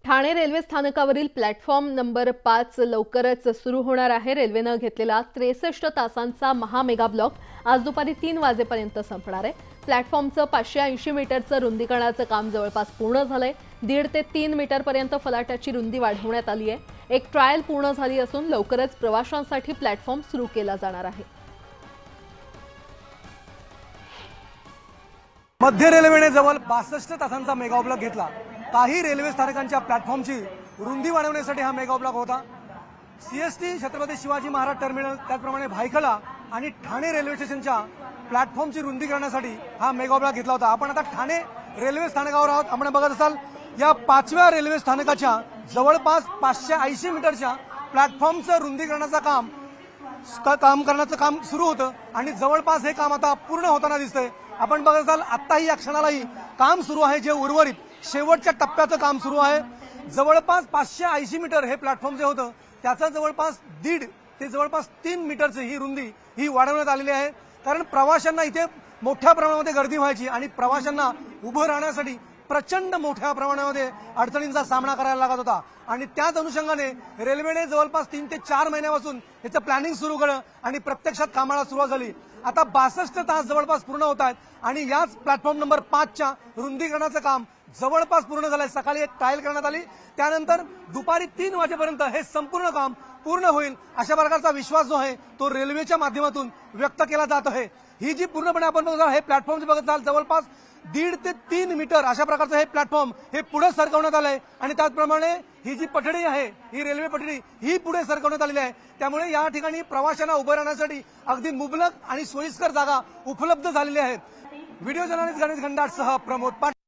Thane railway स्थानकावरील platform number 5 लवकरच सुरू होणार आहे। रेल्वेने घेतलेला 63 तासांचा महामेगा ब्लॉक आज दुपारी 3 वाजेपर्यंत संपणार आहे। प्लॅटफॉर्मचं 580 मीटरचं रुंदीकरणाचं काम जवळपास पूर्ण झालंय। 1.5 ते 3 मीटरपर्यंत फलाटाची रुंदी वाढवण्यात आली आहे। एक ट्रायल पूर्ण झाली असून लवकरच प्रवाशांसाठी प्लॅटफॉर्म सुरू केला जाणार आहे। मध्य रेल्वेने जवळ 62 तासांचा मेगा ब्लॉक घेतला। काही रेल्वे स्थानकांच्या प्लॅटफॉर्मची रुंदी वाढवण्यासाठी हा मेगा ब्लॉक होता। सीएसटी छत्रपती शिवाजी महाराज टर्मिनल त्याचप्रमाणे भायखला आणि ठाणे रेल्वे स्टेशनच्या प्लॅटफॉर्मची रुंदी करण्यासाठी हा मेगा ब्लॉक घेतला होता। आपण आता ठाणे रेल्वे स्थानकावर आहोत। आपण बघत असाल या 5व्या रेल्वे स्थानकाच्या जवळपास 580 मीटरच्या प्लॅटफॉर्मचं रुंदीकरणाचं काम सुरू होतं आणि जवळपास हे काम आता पूर्ण होताना दिसतंय। आपण बघत असाल आत्ताही या क्षणालाही काम सुरू आहे, जे उर्वरित शेवटच्या टप्प्याचं काम सुरू आहे। जवळपास 580 मीटर हे प्लॅटफॉर्म जे होतं त्याचं जवळपास 1.5 ते जवळपास 3 मीटरची ही रुंदी ही वाढवण्यात आलेली आहे। कारण प्रवाशांना इथे मोठ्या प्रमाणामध्ये गर्दी व्हायची आणि प्रवाशांना उभं राहण्यासाठी प्रचंड मोठ्या प्रमाणामध्ये अडचणींचा सामना करायला लागत होता आणि त्याच अनुषंगाने रेल्वेने जवळपास 3 ते 4 महिन्यापासून याचं प्लॅनिंग सुरू केलं आणि प्रत्यक्षात कामाला सुरुवात झाली। आता 62 तास जवळपास पूर्ण होत आहेत आणि याच प्लॅटफॉर्म नंबर 5च्या रुंदीकरणाचं काम जवळपास पूर्ण झालंय। सकाळी एक ट्रायल करण्यात आली, त्यानंतर दुपारी 3 वाजेपर्यंत हे संपूर्ण काम पूर्ण होईल अशा प्रकारचा विश्वास जो आहे तो रेल्वेच्या माध्यमातून व्यक्त केला जात आहे। ही जी पूर्णपणे आपण बघत हे प्लॅटफॉर्म बघत असाल जवळपास 1.5 ते 3 मीटर अशा प्रकारचं हे प्लॅटफॉर्म हे पुढे सरकवण्यात आलंय आणि त्याचप्रमाणे ही जी पठडी आहे ही रेल्वे पठडी ही पुढे सरकवण्यात आलेली आहे। त्यामुळे या ठिकाणी प्रवाशांना उभं राहण्यासाठी अगदी मुबलक आणि सोयीस्कर जागा उपलब्ध झालेली आहेत। व्हिडिओ जर्नलिस्ट गणेश गंडाटसह प्रमोद पाटील।